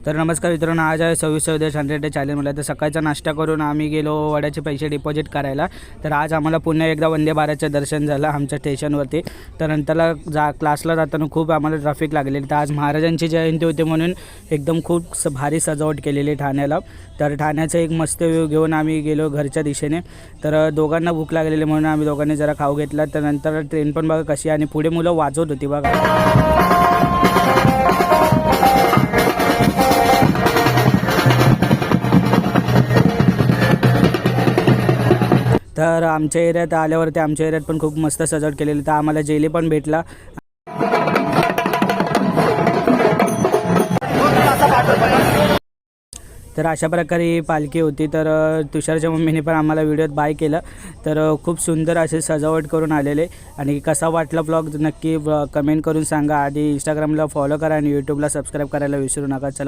तर नमस्कार मित्रांनो, आज आहे 26/10 चॅलेंजमध्ये. तर सकाळचा नाश्ता करून आम्ही गेलो वड्याचे पैसे डिपॉझिट करायला. तर आज आम्हाला पुन्हा एकदा वंदे भारतचं दर्शन झालं आमच्या स्टेशनवरती. तर नंतरला क्लासला जाताना खूप आम्हाला ट्रॅफिक लागलेली. तर आज महाराजांची जयंती होती म्हणून एकदम खूप भारी सजावट केलेली ठाण्याला. तर ठाण्याचं एक मस्त व्ह्यू घेऊन आम्ही गेलो घरच्या दिशेने. तर दोघांना भूक लागलेली म्हणून आम्ही दोघांनी जरा खाऊ घेतला. तर नंतर ट्रेन पण बघा कशी आणि पुढे मुलं वाजवत होती बघा. तर आमच्या एरियात आल्यावरती आमच्या एरियात पण खूप मस्त सजावट केलेली. तर आम्हाला जेली पण भेटला. तर अशा प्रकारे ही पालखी होती. तर तुषारच्या मम्मीने पण आम्हाला व्हिडिओत बाय केलं. तर खूप सुंदर असे सजावट करून आलेले. आणि कसा वाटला ब्लॉग नक्की कमेंट करून सांगा. आधी इंस्टाग्रामला फॉलो करा आणि यूट्यूबला सबस्क्राईब करायला विसरू नका. चला.